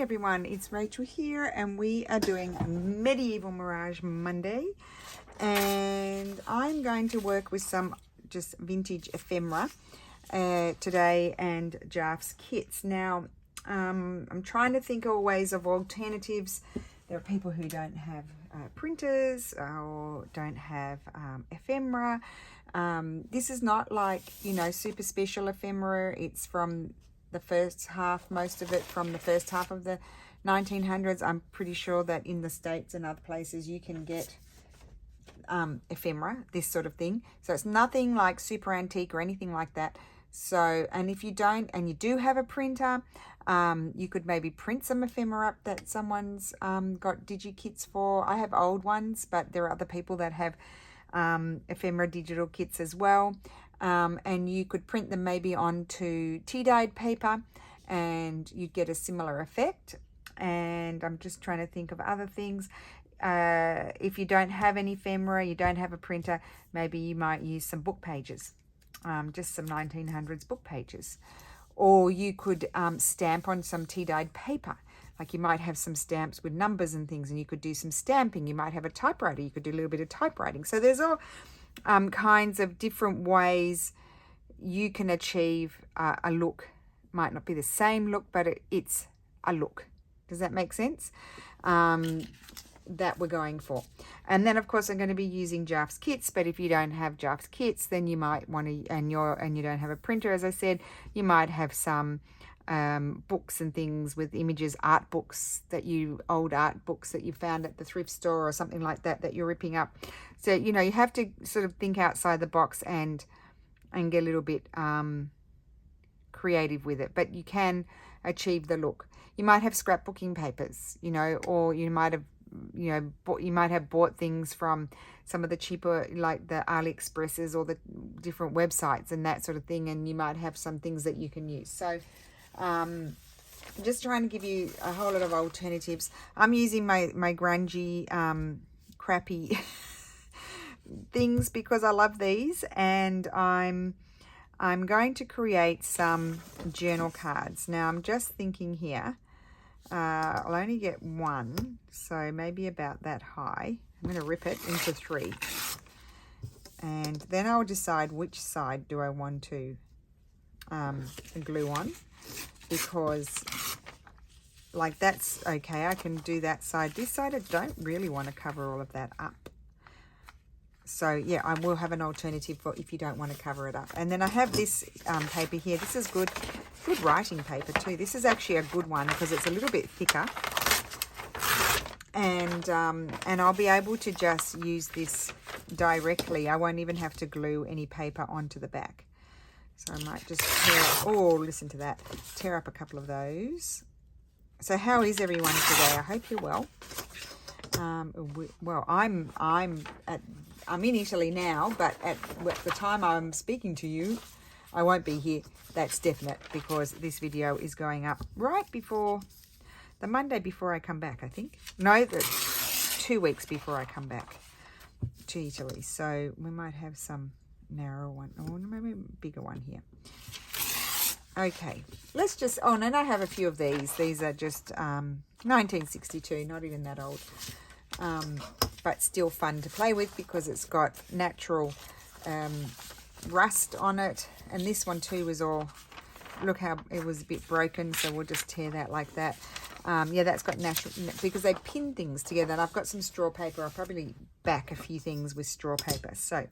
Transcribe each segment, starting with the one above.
morning everyone, it's Rachel here and we are doing Medieval Mirage Monday, and I'm going to work with some just vintage ephemera today and Jarf's kits. Now I'm trying to think of ways of alternatives. There are people who don't have printers or don't have ephemera. This is not like, you know, super special ephemera. It's from the first half, most of it from the first half of the 1900s. I'm pretty sure that in the States and other places you can get ephemera, this sort of thing. So it's nothing like super antique or anything like that. So, and if you don't, and you do have a printer, you could maybe print some ephemera up that someone's got digi-kits for. I have old ones, but there are other people that have ephemera digital kits as well. And you could print them maybe onto tea-dyed paper and you'd get a similar effect. And I'm just trying to think of other things. If you don't have any ephemera, you don't have a printer, maybe you might use some book pages, just some 1900s book pages. Or you could stamp on some tea-dyed paper. Like you might have some stamps with numbers and things, and you could do some stamping. You might have a typewriter. You could do a little bit of typewriting. So there's all kinds of different ways you can achieve a look. Might not be the same look, but it's a look. Does that make sense? That we're going for. And then of course I'm going to be using Jarf's kits, but if you don't have Jarf's kits, then you might want to, and you don't have a printer, as I said, you might have some books and things with images, art books old art books that you found at the thrift store or something like that you're ripping up. So, you know, you have to sort of think outside the box and get a little bit creative with it, but you can achieve the look. You might have scrapbooking papers, you know, or you might have, you know, you might have bought things from some of the cheaper, like the AliExpresses or the different websites and that sort of thing, and you might have some things that you can use. So I'm just trying to give you a whole lot of alternatives. I'm using my grungy crappy things because I love these, and I'm going to create some journal cards. Now I'm just thinking here, I'll only get one, so maybe about that high. I'm going to rip it into 3, and then I'll decide which side do I want to glue on, because like that's okay, I can do that side. This side I don't really want to cover all of that up. So yeah, I will have an alternative for if you don't want to cover it up. And then I have this paper here. This is good writing paper too. This is actually a good one because it's a little bit thicker. And I'll be able to just use this directly. I won't even have to glue any paper onto the back. So I might just listen to that. Tear up a couple of those. So how is everyone today? I hope you're well. Well, I'm in Italy now, but at the time I'm speaking to you, I won't be here. That's definite, because this video is going up right before the Monday before I come back, I think. No, 2 weeks before I come back to Italy. So we might have some narrow one, or maybe a bigger one here. Okay, let's just, and I have a few of these. These are just 1962, not even that old. But still fun to play with because it's got natural rust on it. And this one too was all, look how it was a bit broken, so we'll just tear that like that. Yeah, that's got natural, because they pin things together. And I've got some straw paper. I'll probably back a few things with straw paper. So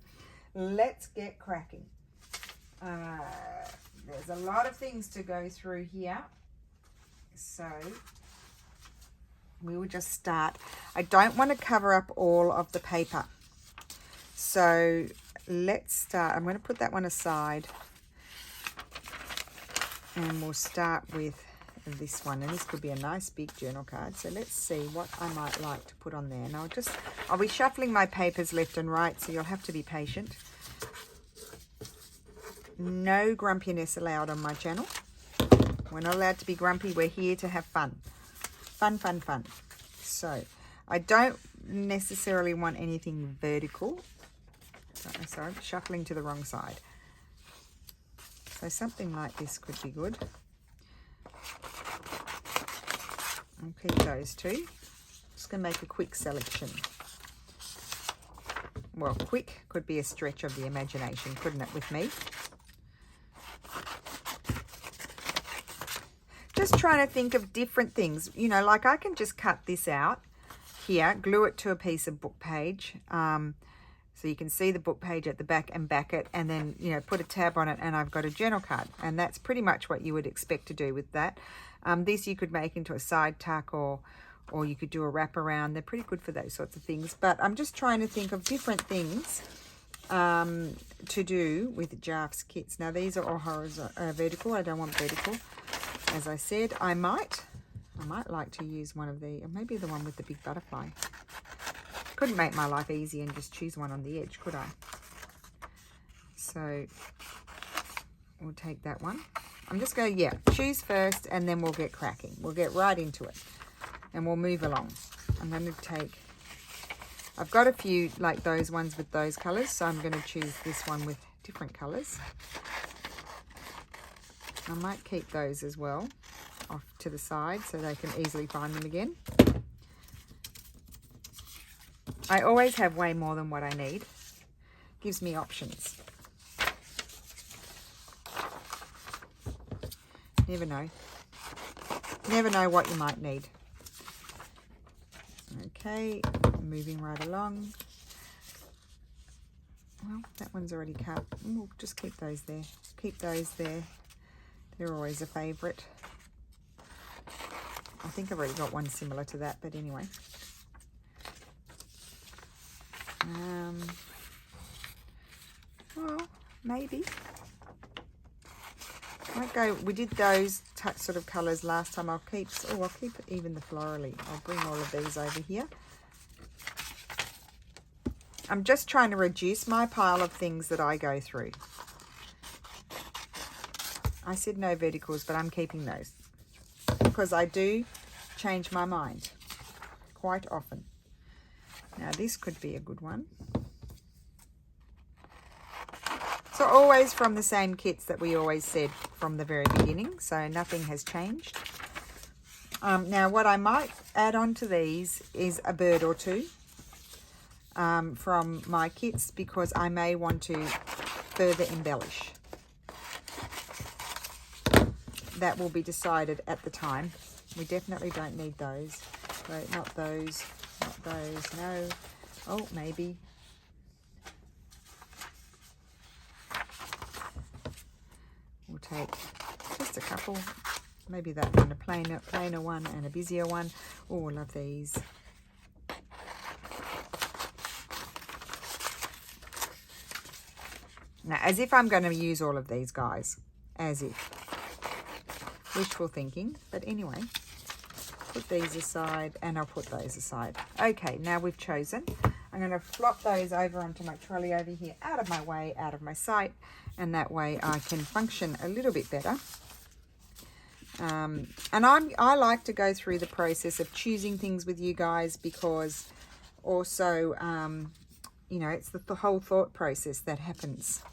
let's get cracking. There's a lot of things to go through here. So we will just start. I don't want to cover up all of the paper. So let's start. I'm going to put that one aside. And we'll start with this one. And this could be a nice big journal card. So let's see what I might like to put on there. And I'll be shuffling my papers left and right, so you'll have to be patient. No grumpiness allowed on my channel. We're not allowed to be grumpy. We're here to have fun. Fun, fun, fun. So I don't necessarily want anything vertical. Sorry, shuffling to the wrong side. So something like this could be good. I'll keep those two. Just going to make a quick selection. Well, quick could be a stretch of the imagination, couldn't it, with me? Just trying to think of different things. You know, like I can just cut this out here, glue it to a piece of book page. So you can see the book page at the back and back it, and then, you know, put a tab on it and I've got a journal card. And that's pretty much what you would expect to do with that. This you could make into a side tuck, or you could do a wrap around. They're pretty good for those sorts of things. But I'm just trying to think of different things to do with Jarf's kits. Now these are all vertical. I don't want vertical. As I said, I might like to use one of the, or maybe the one with the big butterfly. Couldn't make my life easy and just choose one on the edge, could I? So we'll take that one. I'm just going to, choose first, and then we'll get cracking. We'll get right into it and we'll move along. I'm going to take, I've got a few like those ones with those colors, so I'm going to choose this one with different colors. I might keep those as well off to the side so they can easily find them again. I always have way more than what I need. Gives me options. Never know. Never know what you might need. Okay, moving right along. Well, that one's already cut. We'll just keep those there. Keep those there. They're always a favourite. I think I've already got one similar to that, but anyway. Well, maybe. Might go. We did those sort of colours last time. I'll keep even the florally. I'll bring all of these over here. I'm just trying to reduce my pile of things that I go through. I said no verticals, but I'm keeping those because I do change my mind quite often. Now this could be a good one. So always from the same kits that we always said from the very beginning, so nothing has changed. Now what I might add on to these is a bird or two from my kits, because I may want to further embellish. That will be decided at the time. We definitely don't need those. Right, not those, not those, no. Oh, maybe. We'll take just a couple. Maybe that one, a plainer one and a busier one. Oh, I love these. Now, as if I'm going to use all of these, guys. As if. Wishful thinking, but anyway, put these aside and I'll put those aside. Okay, now we've chosen. I'm going to flop those over onto my trolley over here, out of my way, out of my sight, and that way I can function a little bit better. And I like to go through the process of choosing things with you guys, because also, you know, it's the whole thought process that happens.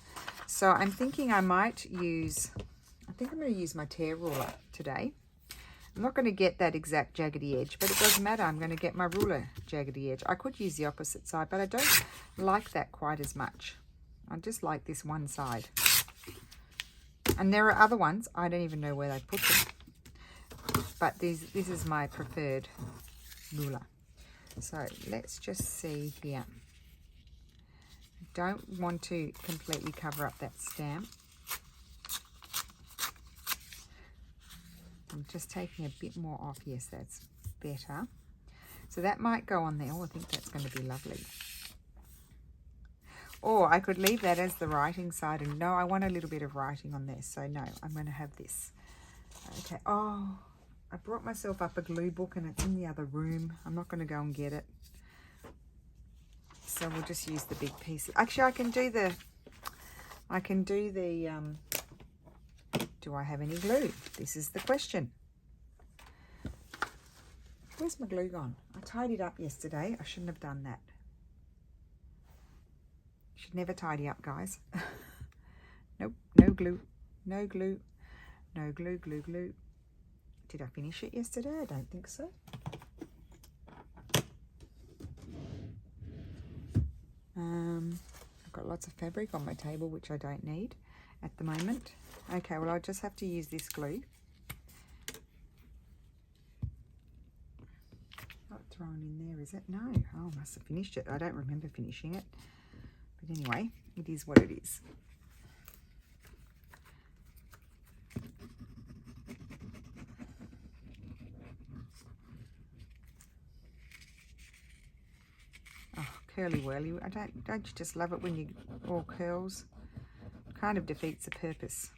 So I'm thinking I might use... I think I'm going to use my tear ruler today. I'm not going to get that exact jaggedy edge, but it doesn't matter. I'm going to get my ruler jaggedy edge. I could use the opposite side, but I don't like that quite as much. I just like this one side. And there are other ones. I don't even know where they put them. But this is my preferred ruler. So let's just see here. I don't want to completely cover up that stamp. I'm just taking a bit more off. Yes, that's better. So that might go on there. Oh, I think that's going to be lovely. Or I could leave that as the writing side. And no, I want a little bit of writing on there. So no, I'm going to have this. Okay. Oh, I brought myself up a glue book and it's in the other room. I'm not going to go and get it. So we'll just use the big piece. Actually, I can do the... Do I have any glue? This is the question. Where's my glue gone? I tidied up yesterday. I shouldn't have done that. Should never tidy up, guys. Nope, no glue. No glue. No glue, glue, glue. Did I finish it yesterday? I don't think so. I've got lots of fabric on my table, which I don't need at the moment. Okay, well, I'll just have to use this glue. Not thrown in there, is it? No. Oh, I must have finished it. I don't remember finishing it. But anyway, it is what it is. Curly whirly. Don't you just love it when you all curls? Kind of defeats the purpose.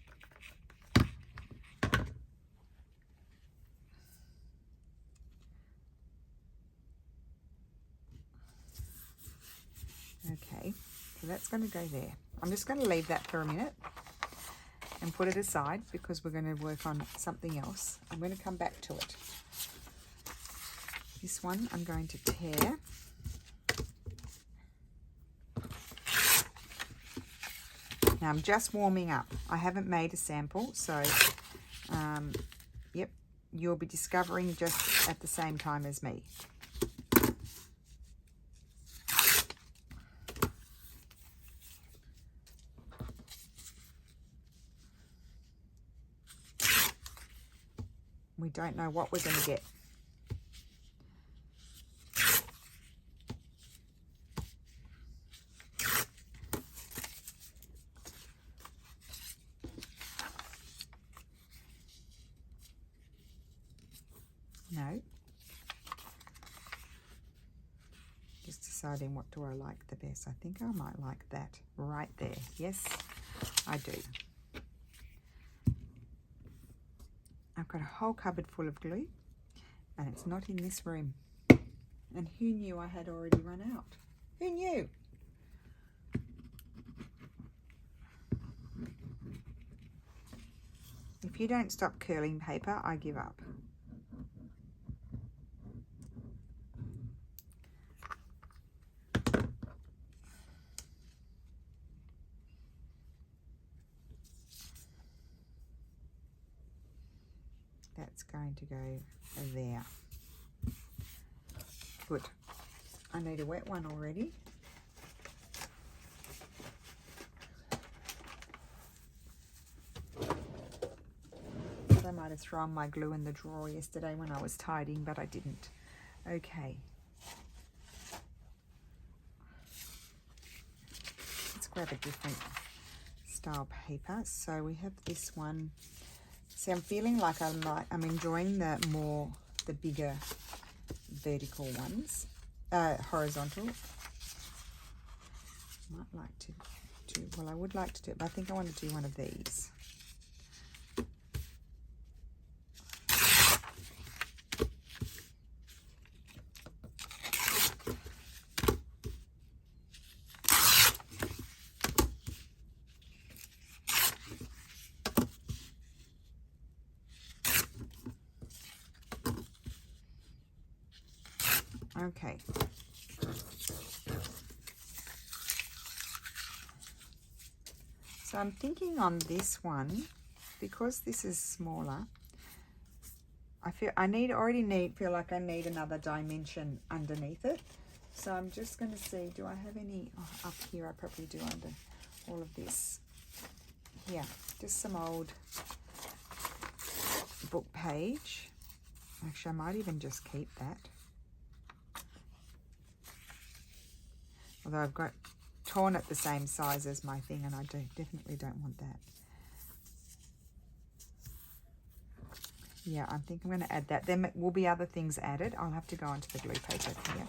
Okay, so that's going to go there. I'm just going to leave that for a minute and put it aside because we're going to work on something else. I'm going to come back to it. This one I'm going to tear. Now I'm just warming up. I haven't made a sample, so yep, you'll be discovering just at the same time as me. We don't know what we're going to get. No. Just deciding what do I like the best. I think I might like that right there. Yes, I do. I've got a whole cupboard full of glue and it's not in this room. And who knew I had already run out? Who knew? If you don't stop curling paper, I give up. That's going to go there. Good. I need a wet one already. I might have thrown my glue in the drawer yesterday when I was tidying, but I didn't. Okay. Let's grab a different style paper. So we have this one. See, I'm feeling like I'm enjoying the bigger vertical ones, horizontal. Might like to do, well, I would like to do it, but I think I want to do one of these. Okay. So I'm thinking on this one, because this is smaller, I feel like I need another dimension underneath it. So I'm just going to see, do I have any up here? I probably do under all of this. Yeah, just some old book page. Actually, I might even just keep that. Although I've got torn it the same size as my thing, and I definitely don't want that. Yeah, I think I'm going to add that. There will be other things added. I'll have to go onto the glue paper here.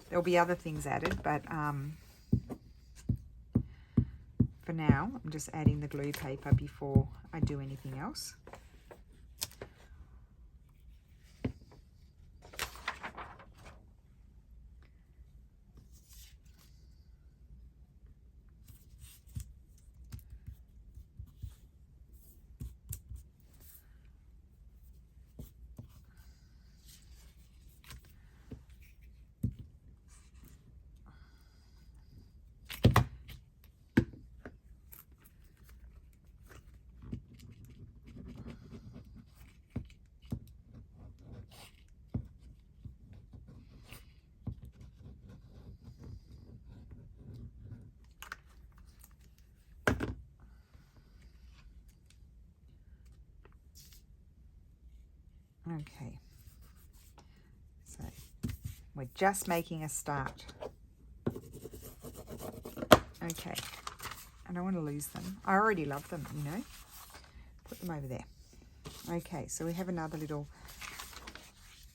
There'll be other things added, but for now, I'm just adding the glue paper before I do anything else. Okay, so we're just making a start. Okay, I don't want to lose them. I already love them, you know. Put them over there. Okay, so we have another little,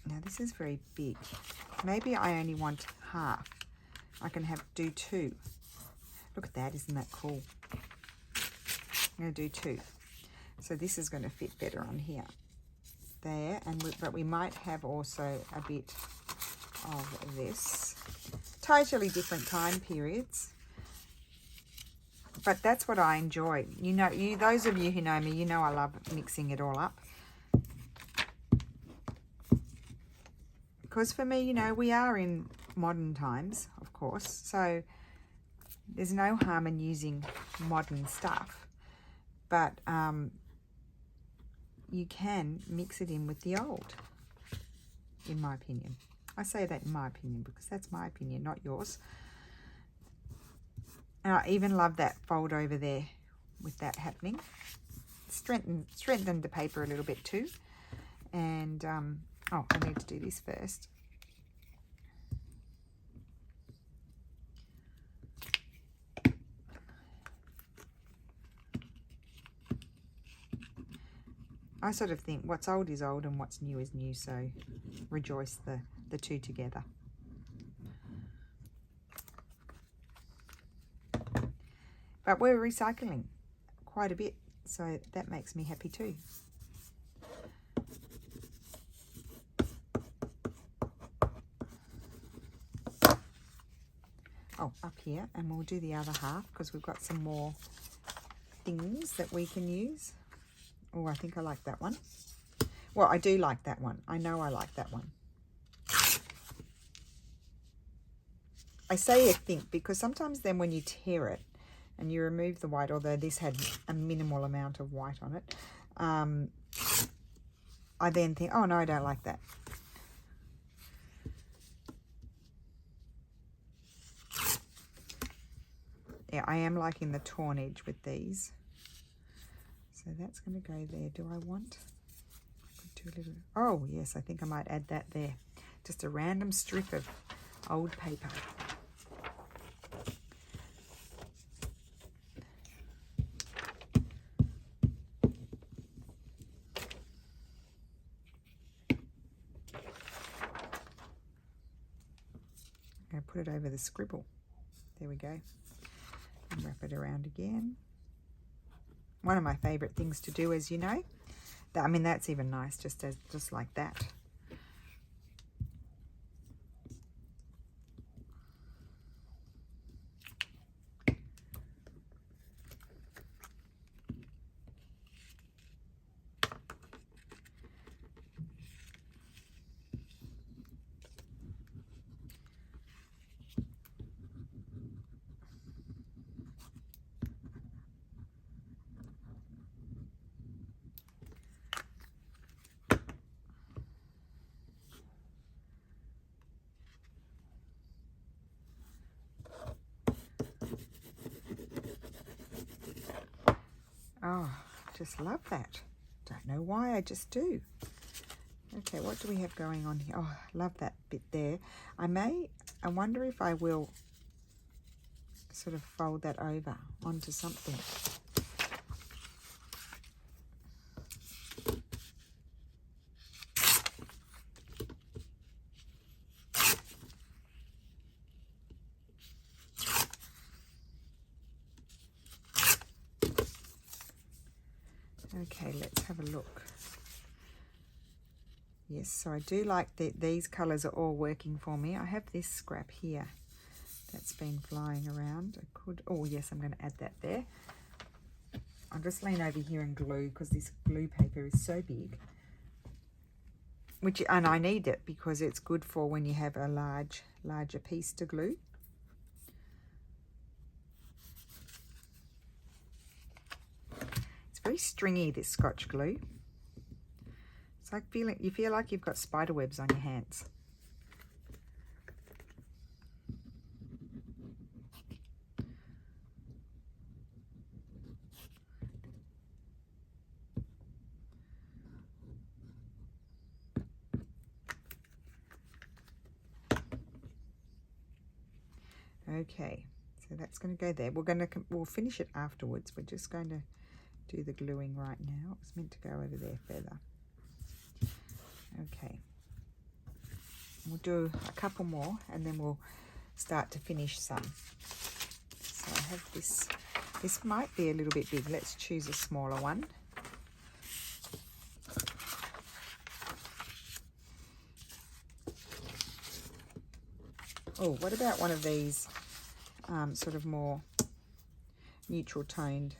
now this is very big. Maybe I only want half. I can do 2. Look at that, isn't that cool? I'm going to do 2. So this is going to fit better on here. There, but we might have also a bit of this. Totally different time periods. But that's what I enjoy. You know, those of you who know me, you know I love mixing it all up. Because for me, you know, we are in modern times, of course. So there's no harm in using modern stuff. But you can mix it in with the old, in my opinion. I say that in my opinion because that's my opinion, not yours. And I even love that fold over there with that happening. Strengthen the paper a little bit too. And, oh, I need to do this first. I sort of think what's old is old and what's new is new, so rejoice the two together. But we're recycling quite a bit, so that makes me happy too. Oh, up here, and we'll do the other half because we've got some more things that we can use. Oh, I think I like that one. Well, I do like that one. I know I like that one. I say I think because sometimes then when you tear it and you remove the white, although this had a minimal amount of white on it, I then think, oh no, I don't like that. Yeah, I am liking the torn edge with these. So that's going to go there. Do I want? I could do a little. Oh yes, I think I might add that there. Just a random strip of old paper. I'm going to put it over the scribble. There we go. And wrap it around again. One of my favourite things to do, as you know. I mean, that's even nice, just like that. Oh, just love that. Don't know why, I just do. Okay, what do we have going on here? Oh, love that bit there. I wonder if I will sort of fold that over onto something. Okay, let's have a look. Yes, so I do like that these colours are all working for me. I have this scrap here that's been flying around. I could, oh yes, I'm going to add that there. I'll just lean over here and glue because this glue paper is so big. And I need it because it's good for when you have a larger piece to glue. It's very stringy, this Scotch glue. It's like you feel like you've got spider webs on your hands. Okay, so that's going to go there. We'll finish it afterwards. We're just going to do the gluing right now. It was meant to go over there further. Okay, we'll do a couple more and then we'll start to finish some. So I have this. This might be a little bit big. Let's choose a smaller one. Oh, what about one of these sort of more neutral toned?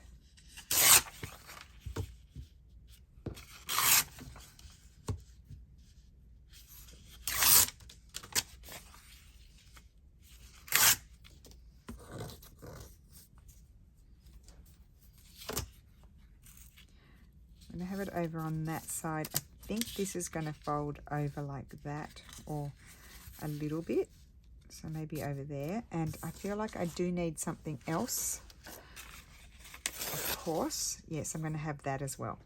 I'm going to have it over on that side. I think this is going to fold over like that or a little bit. So maybe over there. And I feel like I do need something else. Of course. Yes, I'm going to have that as well.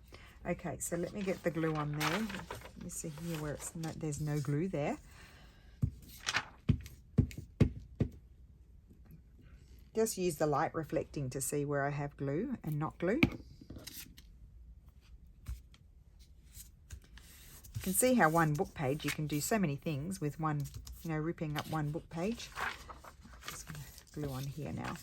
Okay, so let me get the glue on there. Let me see here where there's no glue there. Just use the light reflecting to see where I have glue and not glue. You can see how one book page, you can do so many things with one, you know, ripping up one book page. Just going to glue on here now.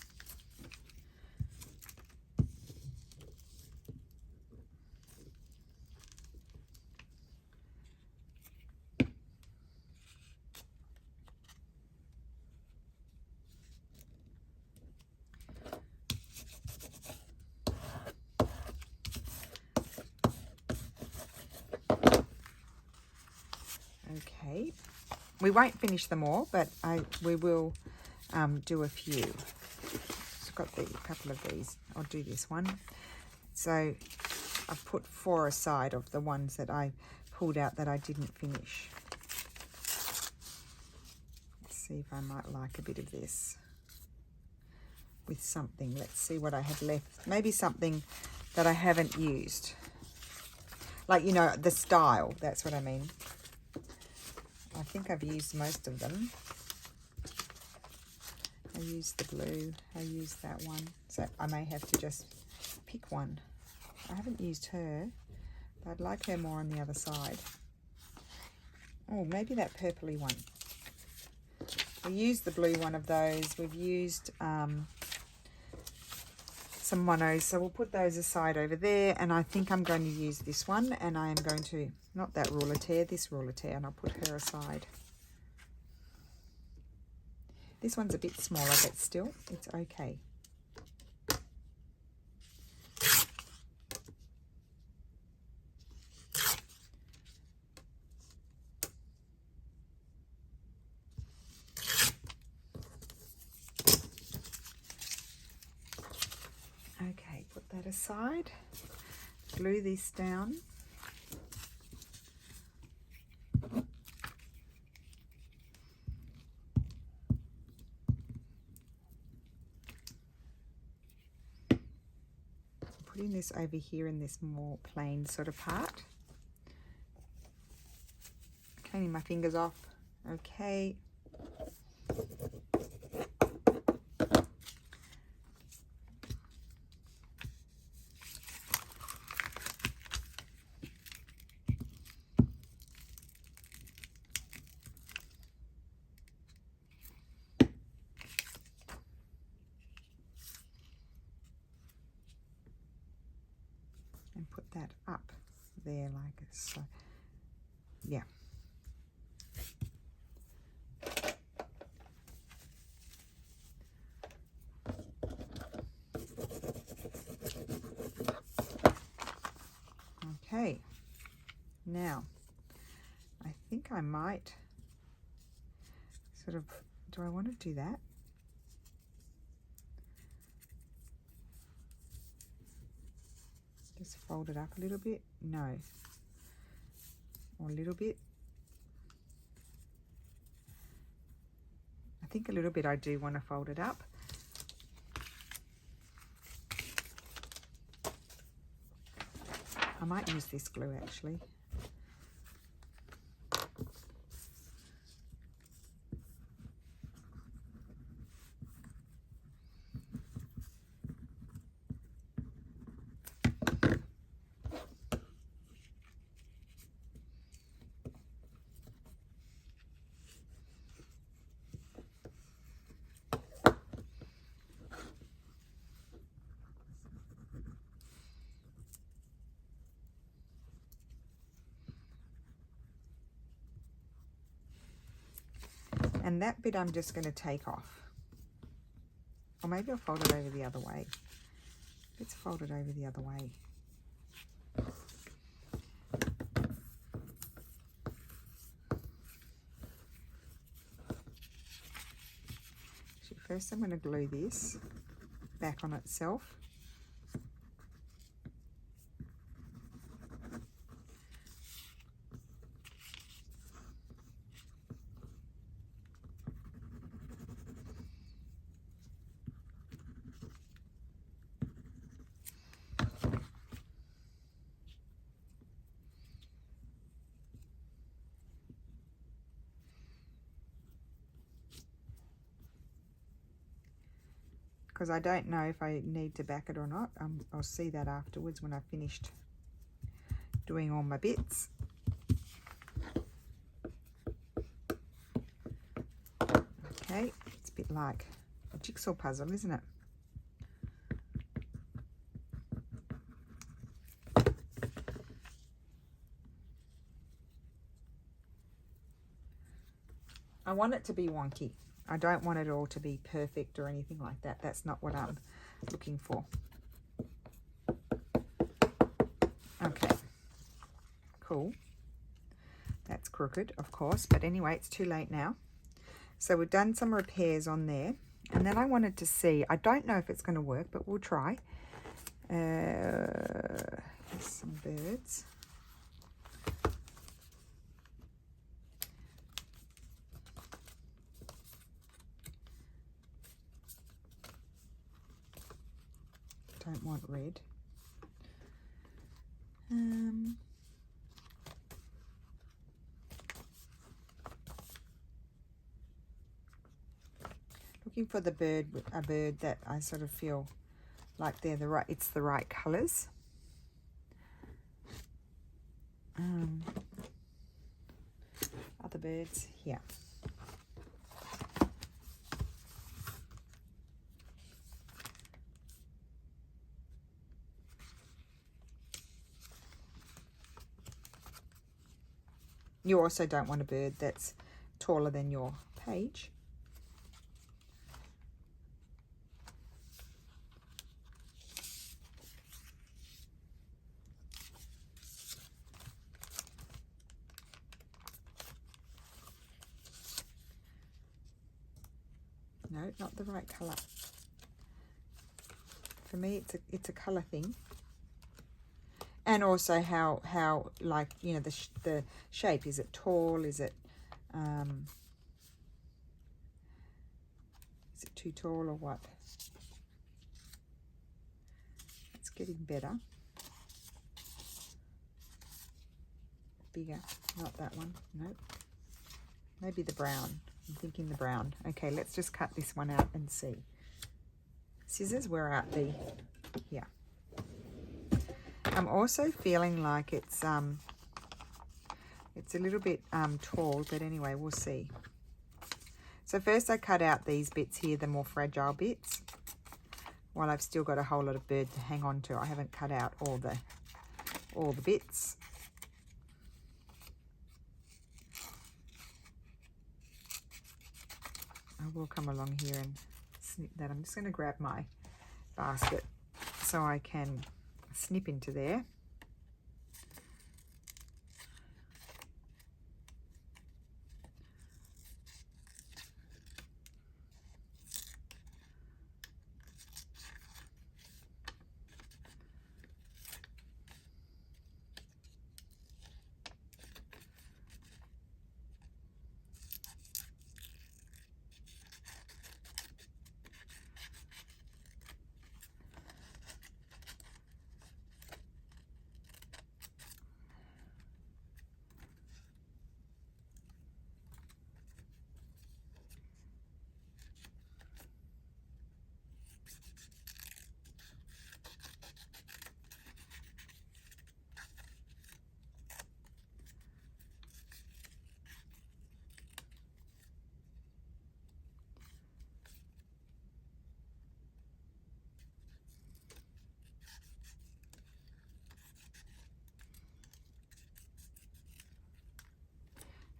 Okay, we won't finish them all, but we will do a few. I've got a couple of these. I'll do this one. So I've put 4 aside of the ones that I pulled out that I didn't finish. Let's see if I might like a bit of this with something. Let's see what I have left. Maybe something that I haven't used. Like, you know, the style, that's what I mean. I think I've used most of them. I used the blue, I used that one. So I may have to just pick one. I haven't used her, but I'd like her more on the other side. Oh, maybe that purpley one. We used the blue one of those. We've used some monos, so we'll put those aside over there, and I think I'm going to use this one, and I am going to, not that ruler tear, this ruler tear, and I'll put her aside. This one's a bit smaller, but still, it's okay. Okay, put that aside. Glue this down. Putting this over here in this more plain sort of part. Cleaning my fingers off. Okay. And put that up there like so. Yeah. Okay. Now, I think I might sort of, do I want to do that? Just fold it up a little bit. No. Or a little bit. I think a little bit I do want to fold it up. I might use this glue actually. And that bit I'm just going to take off. Or maybe I'll fold it over the other way. Let's fold it over the other way. Actually, first I'm going to glue this back on itself. Because I don't know if I need to back it or not. I'll see that afterwards when I've finished doing all my bits. Okay, it's a bit like a jigsaw puzzle, isn't it? I want it to be wonky. I don't want it all to be perfect or anything like that. That's not what I'm looking for. Okay, cool. That's crooked, of course, but anyway, it's too late now. So we've done some repairs on there, and then I wanted to see, I don't know if it's going to work, but we'll try. Here's some birds. Don't want red. Looking for the bird, a bird that I sort of feel like they're the right, it's the right colours. Other birds here. You also don't want a bird that's taller than your page. No, not the right colour. For me, it's a colour thing. And also how like, you know, the shape, is it tall, is it too tall or what? It's getting better. Bigger, not that one, nope. Maybe the brown, I'm thinking the brown. Okay, let's just cut this one out and see. Scissors, where are the, here. I'm also feeling like it's a little bit tall, but anyway, we'll see. So first I cut out these bits here, the more fragile bits, while I've still got a whole lot of bird to hang on to. I haven't cut out all the bits. I will come along here and snip that. I'm just going to grab my basket so I can snip into there.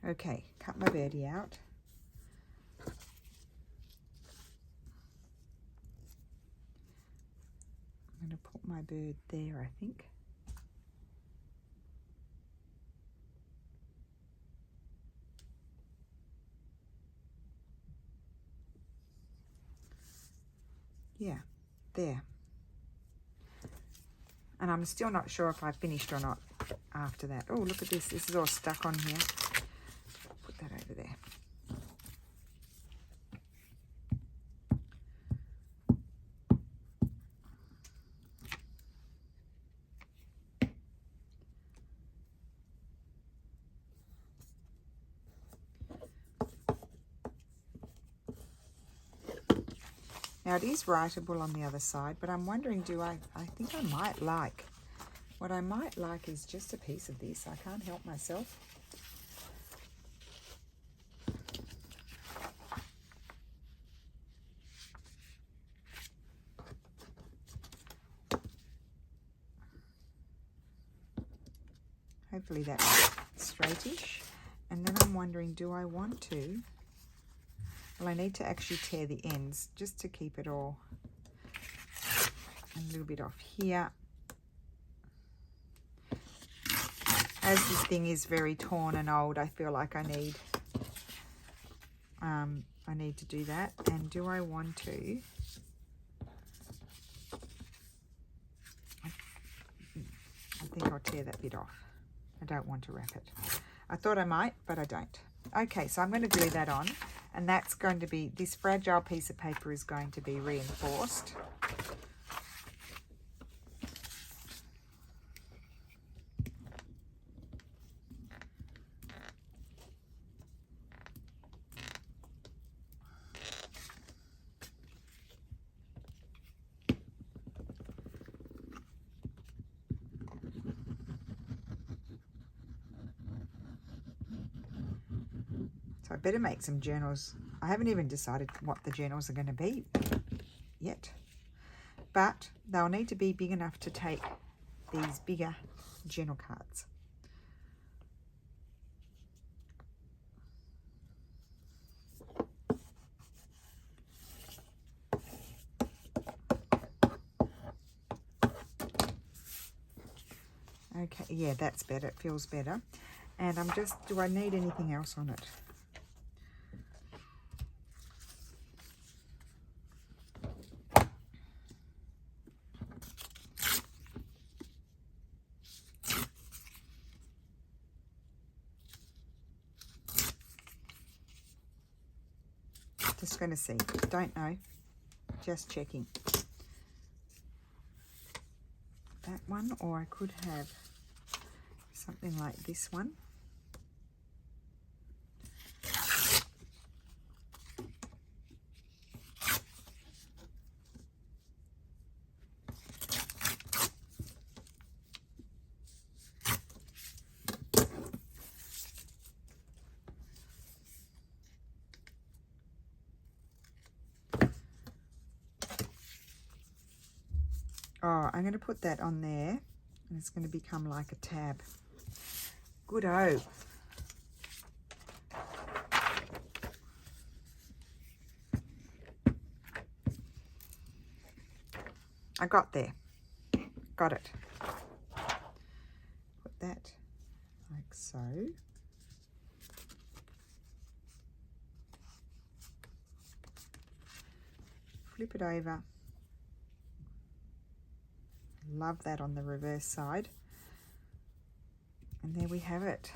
Okay, cut my birdie out. my bird there, I think. Yeah, there. And I'm still not sure if I finished or not after that. Oh, look at this. This is all stuck on here. Put that over there. Now it is writable on the other side, but I'm wondering, I think I might like, what I might like is just a piece of this. I can't help myself. Hopefully that's straightish. And then I'm wondering, do I want to? Well, I need to actually tear the ends just to keep it all a little bit off here. As this thing is very torn and old, I feel like I need to do that. And do I want to? I think I'll tear that bit off. I don't want to wrap it. I thought I might, but I don't. Okay, so I'm going to glue that on. And that's going to be, this fragile piece of paper is going to be reinforced. So I better make some journals. I haven't even decided what the journals are going to be yet, but they'll need to be big enough to take these bigger journal cards. Okay, yeah, that's better. It feels better. And I'm just, do I need anything else on it? Just going to see. Don't know. Just checking. That one, or I could have something like this one. Oh, I'm going to put that on there, and it's going to become like a tab. Good-o. I got there. Got it. Put that like so. Flip it over. Love that on the reverse side. And there we have it.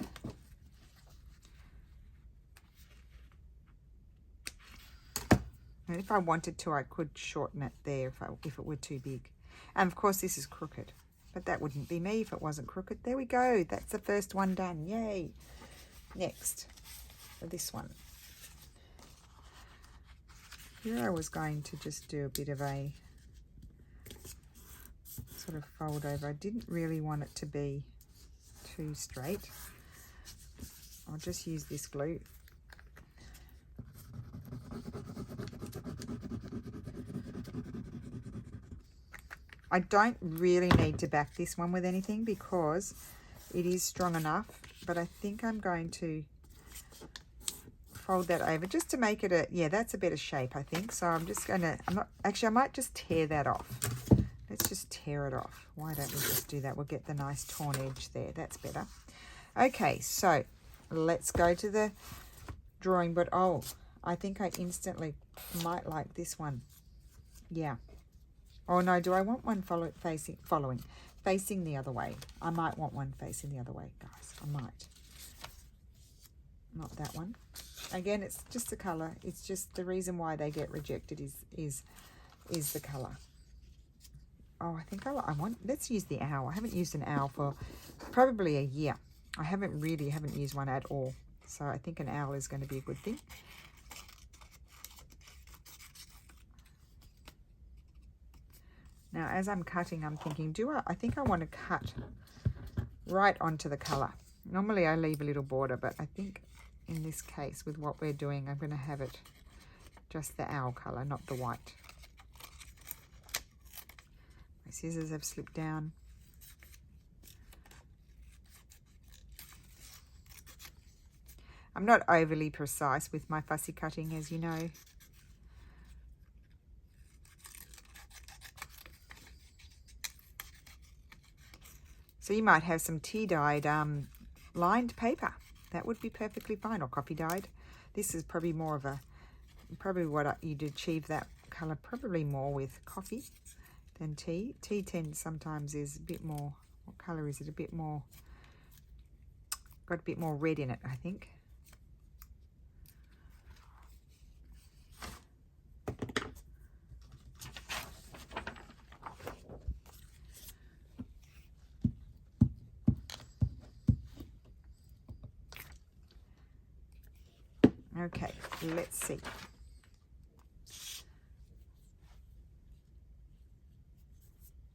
And if I wanted to, I could shorten it there if it were too big. And of course this is crooked, but that wouldn't be me if it wasn't crooked. There we go. That's the first one done. Yay. Next, for this one. Here I was going to just do a bit of a sort of fold over. I didn't really want it to be too straight. I'll just use this glue. I don't really need to back this one with anything because it is strong enough, but I think I'm going to fold that over just to make it a, yeah, that's a better shape, I think. So I'm just going to, I might just tear that off. Let's just tear it off. Why don't we just do that? We'll get the nice torn edge there. That's better. Okay, so let's go to the drawing board. Oh, I think I instantly might like this one. Yeah. Oh no, do I want one facing the other way? I might want one facing the other way, guys. I might. Not that one. Again, it's just the color. It's just the reason why they get rejected is the color. Oh, I think I want, let's use the owl. I haven't used an owl for probably a year. I haven't used one at all. So I think an owl is going to be a good thing. Now, as I'm cutting, I'm thinking, I think I want to cut right onto the color. Normally I leave a little border, but I think in this case, with what we're doing, I'm going to have it just the owl color, not the white. My scissors have slipped down. I'm not overly precise with my fussy cutting, as you know. So you might have some tea-dyed lined paper. That would be perfectly fine, or coffee-dyed. This is probably more of a, you'd achieve that colour probably more with coffee than tea. Tea tends sometimes is a bit more, what colour is it? A bit more, got a bit more red in it, I think. Okay, let's see.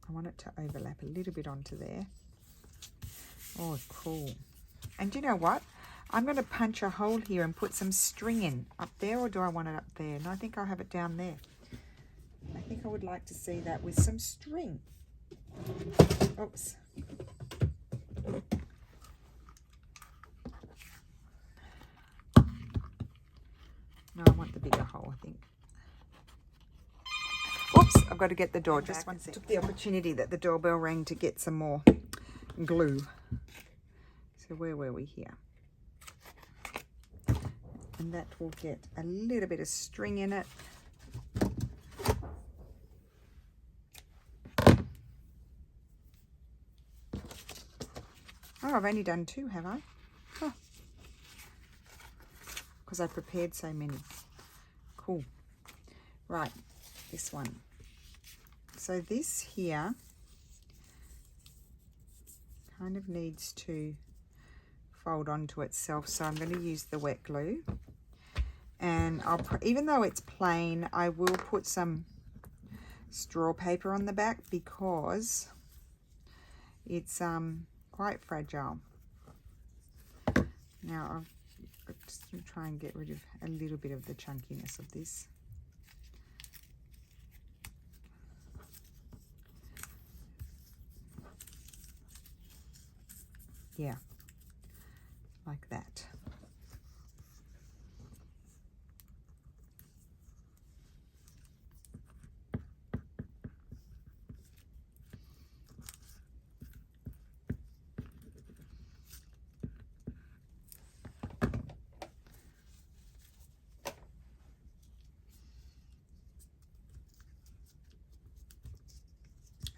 I want it to overlap a little bit onto there. Oh, cool. And you know what? I'm going to punch a hole here and put some string in. Up there, or do I want it up there? No, I think I'll have it down there. I think I would like to see that with some string. Oops. No, I want the bigger hole, I think. Oops, I've got to get the door. Just one second. Took the opportunity that the doorbell rang to get some more glue. So where were we here? And that will get a little bit of string in it. Oh, I've only done 2, have I? Huh. Because I prepared so many. Cool. Right, this one. So this here kind of needs to fold onto itself. So I'm going to use the wet glue. And I'll even though it's plain, I will put some straw paper on the back because it's quite fragile. Now I'm just going to try and get rid of a little bit of the chunkiness of this. Yeah, like that.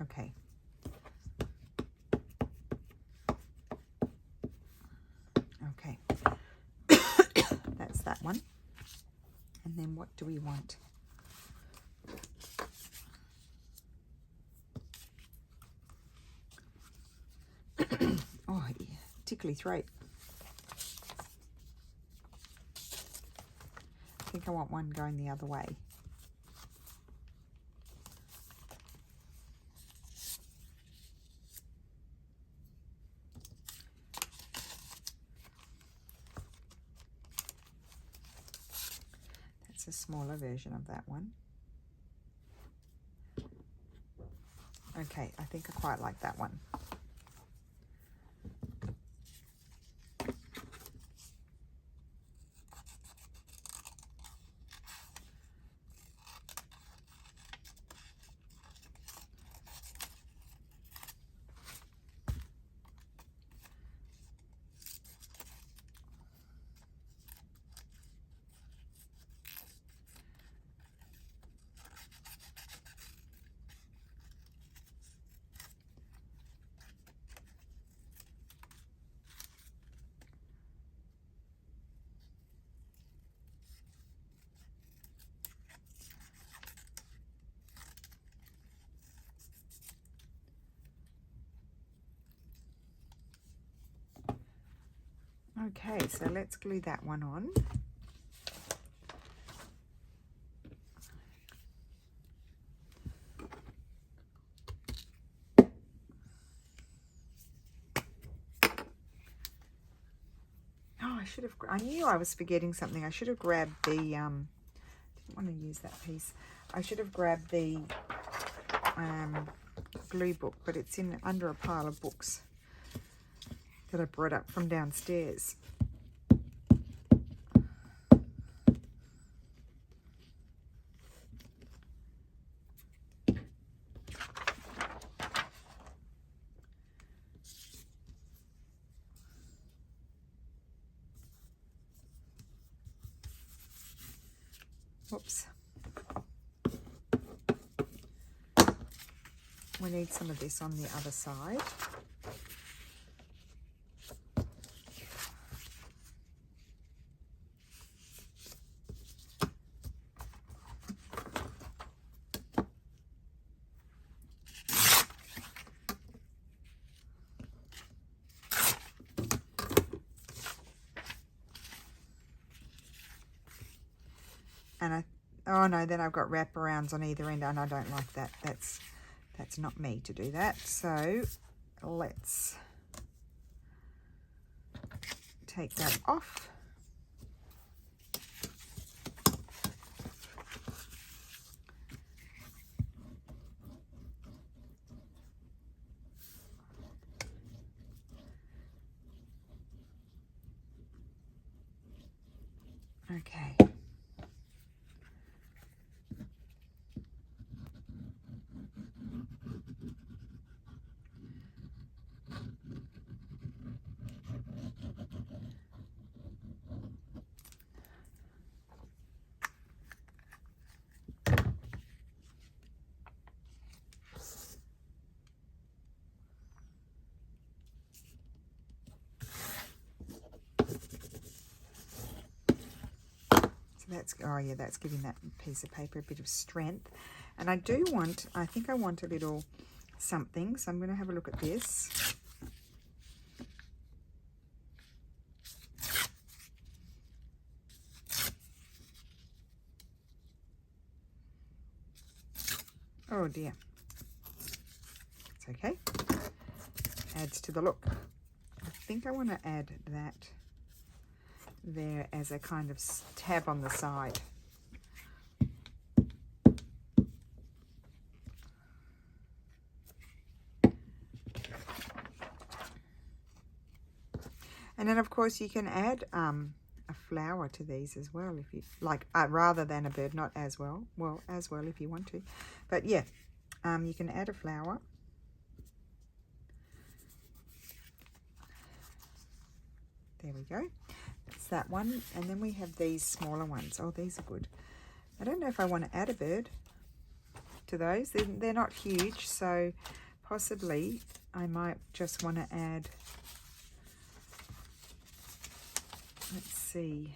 Okay. Okay. That's that one. And then what do we want? Oh, yeah. Tickly throat. I think I want one going the other way. A smaller version of that one. Okay, I think I quite like that one. Okay, so let's glue that one on. Oh, I knew I was forgetting something. I should have grabbed the, didn't want to use that piece. I should have grabbed the glue book, but it's in under a pile of books that I brought up from downstairs. Whoops. We need some of this on the other side. And oh no, then I've got wraparounds on either end, and I don't like that. That's not me to do that. So let's take that off. Okay. That's, oh yeah, that's giving that piece of paper a bit of strength. And I think I want a little something, so I'm going to have a look at this. Oh dear. It's okay. Adds to the look. I think I want to add that there as a kind of tab on the side. And then of course you can add a flower to these as well, if you like, rather than a bird, not as well. Well, as well if you want to. But yeah, you can add a flower. There we go. That's that one. And then we have these smaller ones. Oh, these are good. I don't know if I want to add a bird to those. They're not huge, so possibly I might just want to add, let's see,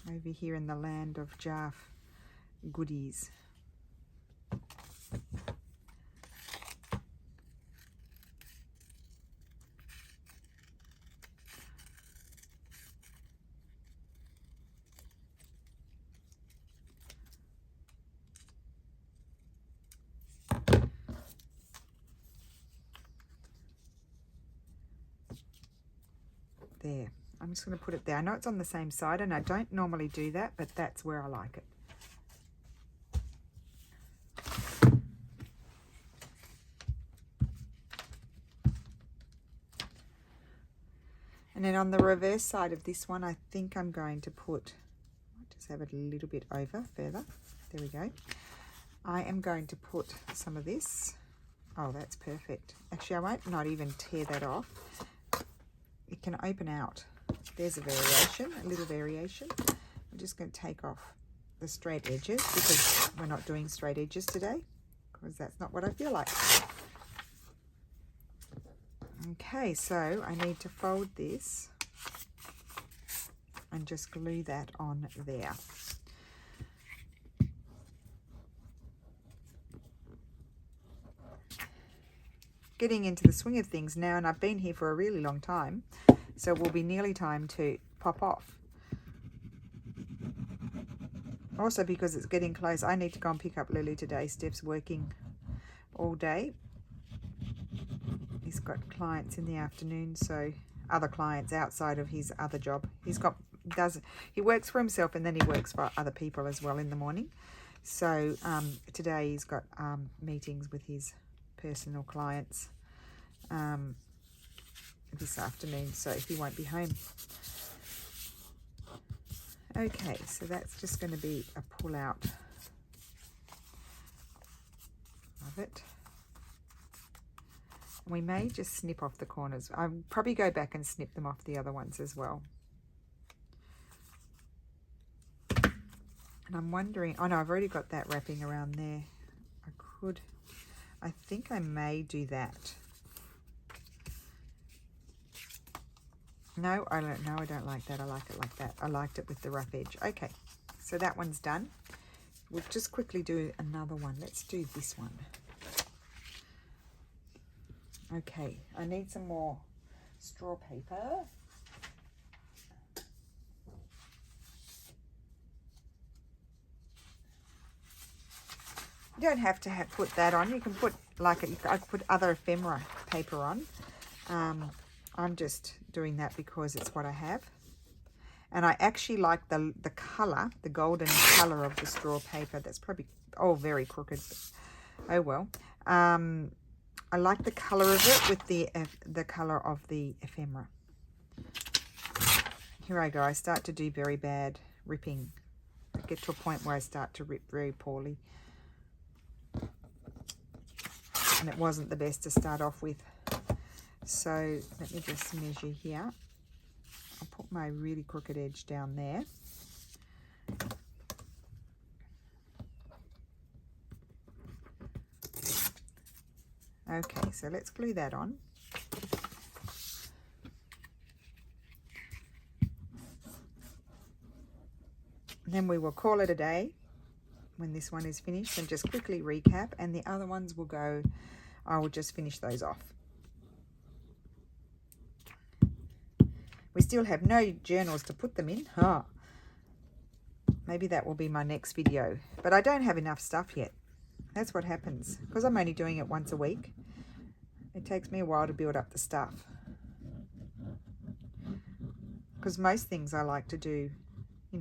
over here in the land of Jarf goodies. There, I'm just going to put it there. I know it's on the same side, and I don't normally do that, but that's where I like it. And then on the reverse side of this one, I think I'm going to put, I'll just have it a little bit over further. There we go. I am going to put some of this. Oh, that's perfect. Actually, I won't not even tear that off. It can open out. There's a variation, a little variation. I'm just going to take off the straight edges because we're not doing straight edges today, because that's not what I feel like. Okay, so I need to fold this and just glue that on there. getting into the swing of things now, and I've been here for a really long time, so it will be nearly time to pop off. Also, because it's getting close, I need to go and pick up Lily today. Steph's working all day. He's got clients in the afternoon, so other clients outside of his other job. He works for himself, and then he works for other people as well in the morning. So today he's got meetings with his personal clients this afternoon, so he won't be home. Okay, so that's just going to be a pull out of it. We may just snip off the corners. I'll probably go back and snip them off the other ones as well. And I'm wondering, oh no, I've already got that wrapping around there. I think I may do that. No, I don't like that. I like it like that. I liked it with the rough edge. Okay, so that one's done. We'll just quickly do another one. Let's do this one. Okay, I need some more straw paper. You don't have to put that on. You can put I could put other ephemera paper on. I'm just doing that because it's what I have. And I actually like the colour, the golden colour of the straw paper. That's probably, very crooked. But, oh well. I like the colour of it with the colour of the ephemera. Here I go. I start to do very bad ripping. I get to a point where I start to rip very poorly. And it wasn't the best to start off with. So let me just measure here. I'll put my really crooked edge down there. Okay, so let's glue that on. And then we will call it a day when this one is finished, and just quickly recap, and the other ones will go, I will just finish those off. We still have no journals to put them in. Maybe that will be my next video, but I don't have enough stuff yet. That's what happens because I'm only doing it once a week. It takes me a while to build up the stuff, because most things I like to do,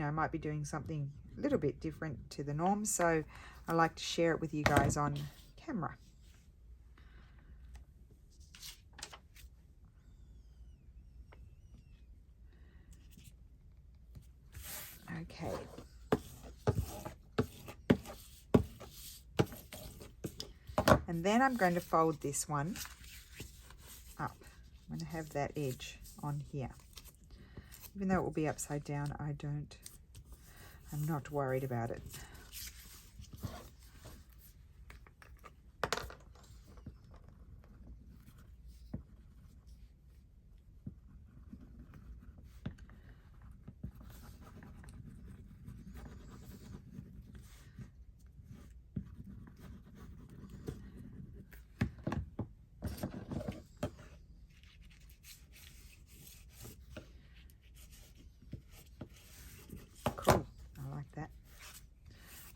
I might be doing something a little bit different to the norm, so I like to share it with you guys on camera. Okay. And then I'm going to fold this one up. I'm going to have that edge on here. Even though it will be upside down, I'm not worried about it.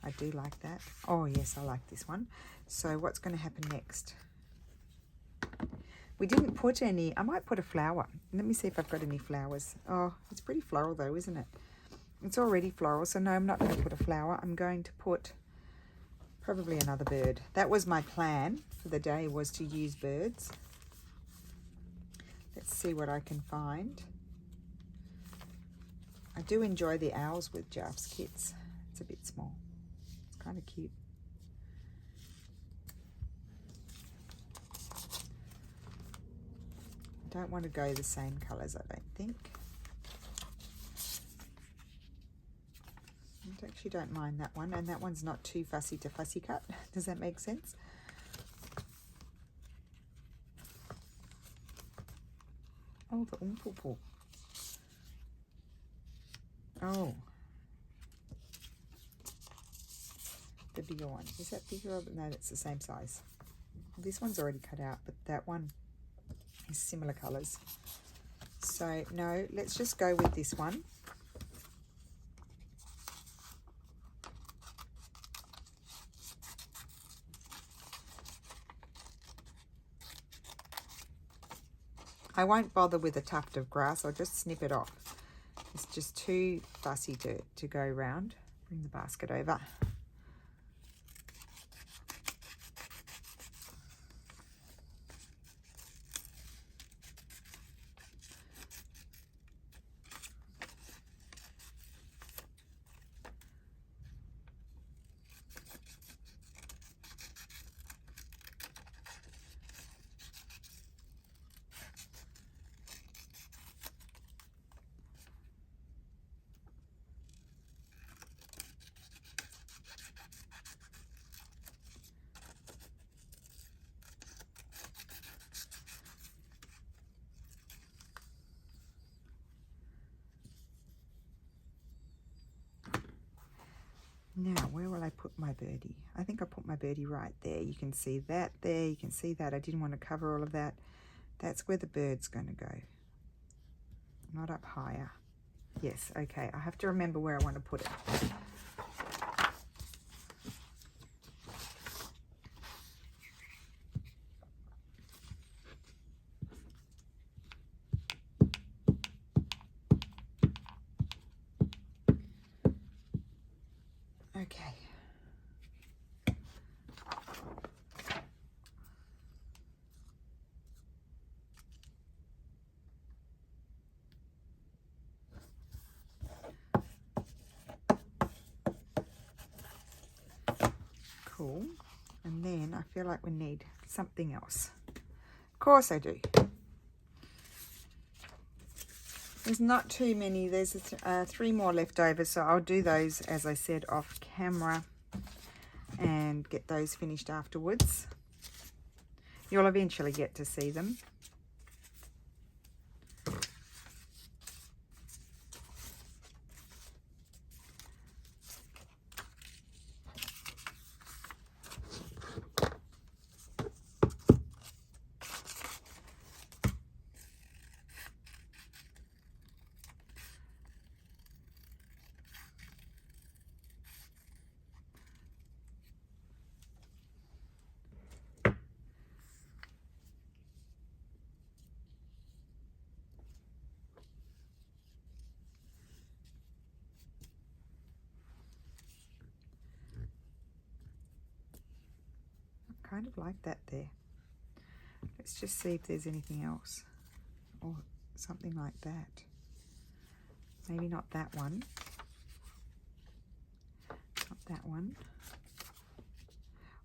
I do like that. Oh yes, I like this one. So what's going to happen next? We didn't put any. I might put a flower. Let me see if I've got any flowers. Oh, it's pretty floral though, isn't it? It's already floral, so no, I'm not going to put a flower. I'm going to put probably another bird. That was my plan for the day, was to use birds. Let's see what I can find. I do enjoy the owls with Jarf's kits. It's a bit small. It's kind of cute. I don't want to go the same colours, I don't think. I actually don't mind that one, and that one's not too fussy to fussy cut. Does that make sense? Oh, the umpupu. Oh. The bigger one. Is that bigger? No, that's the same size. This one's already cut out, but that one is similar colours. So no, let's just go with this one. I won't bother with a tuft of grass, I'll just snip it off. It's just too fussy to go round. Bring the basket over. Now, where will I put my birdie? I think I put my birdie right there. You can see that there. You can see that. I didn't want to cover all of that. That's where the bird's going to go. Not up higher. Yes, okay. I have to remember where I want to put it. Okay. Cool. And then I feel like we need something else. Of course I do. There's not too many. There's 3 more left over, so I'll do those, as I said, off camera and get those finished afterwards. You'll eventually get to see them. Kind of like that there. Let's just see if there's anything else or something like that. Maybe not that one. Not that one.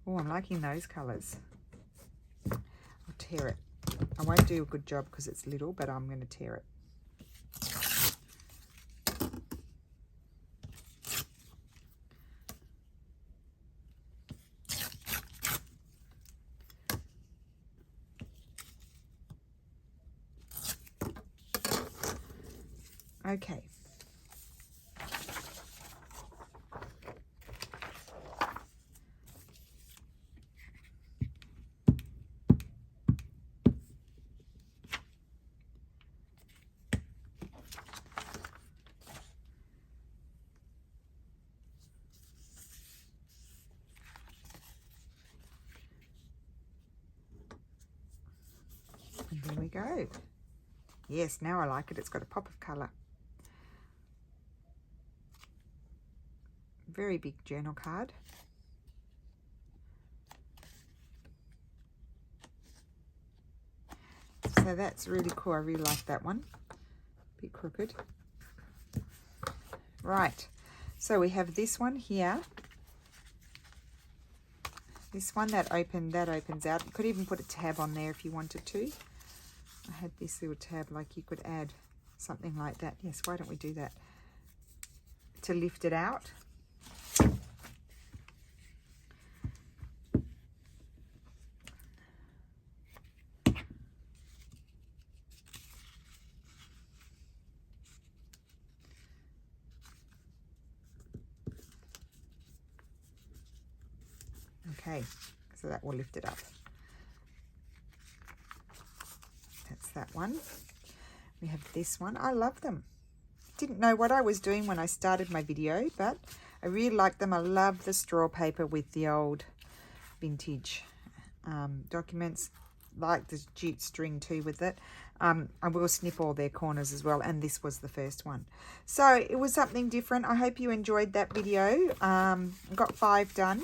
Oh, I'm liking those colours. I'll tear it. I won't do a good job because it's little, but I'm going to tear it. Okay. And there we go. Yes, now I like it. It's got a pop of colour. Very big journal card. So that's really cool. I really like that one. Bit crooked. Right. So we have this one here. This one that opens out. You could even put a tab on there if you wanted to. I had this little tab, like you could add something like that. Yes, why don't we do that? To lift it out. Okay, so that will lift it up. that one. We have this one. I love them. Didn't know what I was doing when I started my video, but I really like them. I love the straw paper with the old vintage documents. Like the jute string too with it. I will snip all their corners as well, and this was the first one. So it was something different. I hope you enjoyed that video. Got 5 done.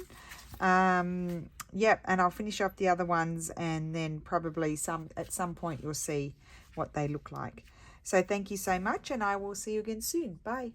Yep, and I'll finish off the other ones, and then probably at some point you'll see what they look like. So thank you so much, and I will see you again soon. Bye.